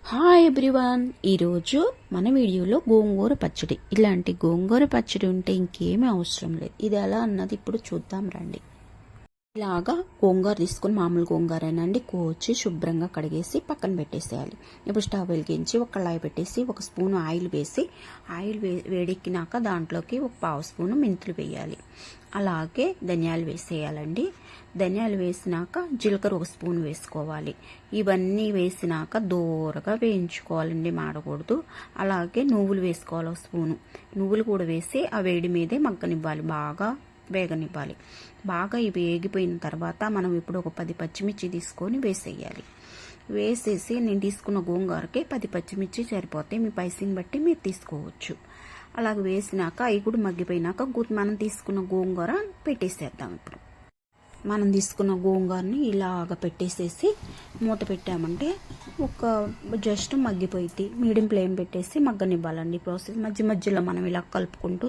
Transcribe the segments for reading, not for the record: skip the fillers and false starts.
Hi everyone, ఈరోజు మన వీడియోలో గోంగూర పచ్చడి. ఇలాంటి గోంగూర పచ్చడి ఉంటే ఇంకేమీ అవసరం లేదు. ఇది ఎలా అన్నది ఇప్పుడు చూద్దాం రండి. ఇలాగా గోంగూర తీసుకొని, మామూలు గోంగూరేనండి, కోచి శుభ్రంగా కడిగేసి పక్కన పెట్టేసేయాలి. ఇప్పుడు స్టవ్ వెలిగించి ఒక కళాయి పెట్టేసి ఒక స్పూన్ ఆయిల్ వేసి, ఆయిల్ వేడెక్కినాక దాంట్లోకి ఒక పావు స్పూను మెంతులు వేయాలి. అలాగే ధనియాలు వేసేయాలండి. ధనియాలు వేసినాక జీలకర్ర ఒక స్పూన్ వేసుకోవాలి. ఇవన్నీ వేసినాక దూరగా వేయించుకోవాలండి, మాడకూడదు. అలాగే నువ్వులు వేసుకోవాలి ఒక స్పూను. నువ్వులు కూడా వేసి ఆ వేడి మీదే మగ్గనివ్వాలి, బాగా వేగనివ్వాలి. బాగా ఇవి వేగిపోయిన తర్వాత మనం ఇప్పుడు ఒక 10 పచ్చిమిర్చి తీసుకొని వేసేయాలి. వేసేసి నేను తీసుకున్న గోంగూరకి 10 పచ్చిమిర్చి సరిపోతాయి, మీ పైసని బట్టి మీరు తీసుకోవచ్చు. అలాగ వేసినాక అవి కూడా మగ్గిపోయినాక మనం తీసుకున్న గోంగూర పెట్టేసేద్దాం. ఇప్పుడు మనం తీసుకున్న గోంగూరని ఇలాగ పెట్టేసేసి మూత పెట్టామంటే ఒక జస్ట్ మగ్గిపోయింది. మీడియం ఫ్లేమ్ పెట్టేసి మగ్గనివ్వాలండి. ప్రాసెస్ మధ్య మధ్యలో మనం ఇలా కలుపుకుంటూ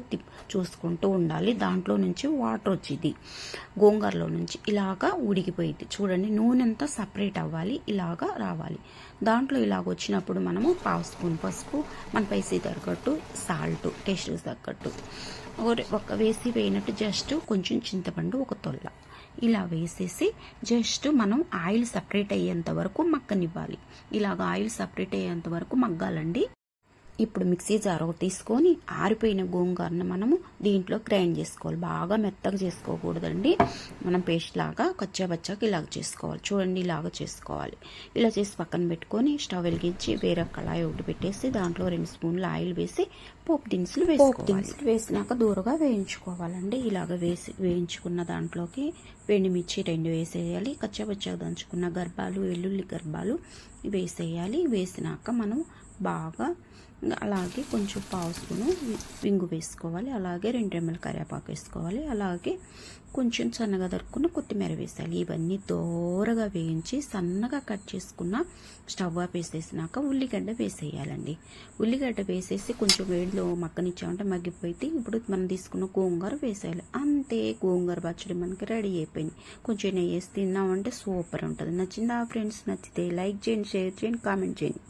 చూసుకుంటూ ఉండాలి. దాంట్లో నుంచి వాటర్ వచ్చింది, గోంగూరలో నుంచి ఇలాగా ఉడికిపోయింది. చూడండి, నూనె అంతా సపరేట్ అవ్వాలి, ఇలాగా రావాలి. దాంట్లో ఇలాగ వచ్చినప్పుడు మనము పావు స్పూన్ పసుపు, మన పైసీ తగ్గట్టు సాల్ట్, టేస్ట్ తగ్గట్టు ఒక వేసి వేయినట్టు జస్ట్ కొంచెం చింతపండు ఒక తొల్ల ఇలా వేసేసి జస్ట్ మనం ఆయిల్ సపరేట్ అయ్యేంత వరకు మగ్గనివ్వాలి. ఇలాగ ఆయిల్ సపరేట్ అయ్యేంత వరకు మగ్గాలండి. ఇప్పుడు మిక్సీ జార్ తీసుకొని ఆరిపోయిన గోంగూరను మనము దీంట్లో గ్రైండ్ చేసుకోవాలి. బాగా మెత్తగా చేసుకోకూడదండి, మనం పేస్ట్ లాగా కచ్చాబచ్చాకి ఇలాగ చేసుకోవాలి. చూడండి, ఇలాగ చేసుకోవాలి. ఇలా చేసి పక్కన పెట్టుకొని స్టవ్ వెలిగించి వేరే కళాయి ఒకటి పెట్టేసి దాంట్లో 2 స్పూన్లు ఆయిల్ వేసి పోపు దినుసులు వేసినాక దూరగా వేయించుకోవాలండి. ఇలాగ వేయించుకున్న దాంట్లోకి ఎండుమిర్చి 2 వేసేయాలి. కచ్చాబచ్చాగా దంచుకున్న గర్భాలు, వెల్లుల్లి గర్భాలు వేసేయాలి. వేసినాక మనం బాగా అలాగే కొంచెం పావు స్పూను వింగు వేసుకోవాలి. అలాగే 2 ml కరివేపాకు వేసుకోవాలి. అలాగే కొంచెం సన్నగా దొరుకున్న కొత్తిమీర వేసాలి. ఇవన్నీ దోరగా వేయించి సన్నగా కట్ చేసుకున్న స్టవ్ ఆఫ్ వేసేసినాక ఉల్లిగడ్డ వేసేయాలండి. ఉల్లిగడ్డ వేసేసి కొంచెం వేడిలో మగ్గనిచ్చామంటే మగ్గిపోయింది. ఇప్పుడు మనం తీసుకున్న గోంగూర వేసేయాలి. అంతే, గోంగూర పచ్చడి మనకి రెడీ అయిపోయింది. కొంచెం నెయ్యి వేసి తిన్నామంటే సూపర్ ఉంటుంది. నచ్చిందా ఫ్రెండ్స్? నచ్చితే లైక్ చేయండి, షేర్ చేయండి, కామెంట్ చేయండి.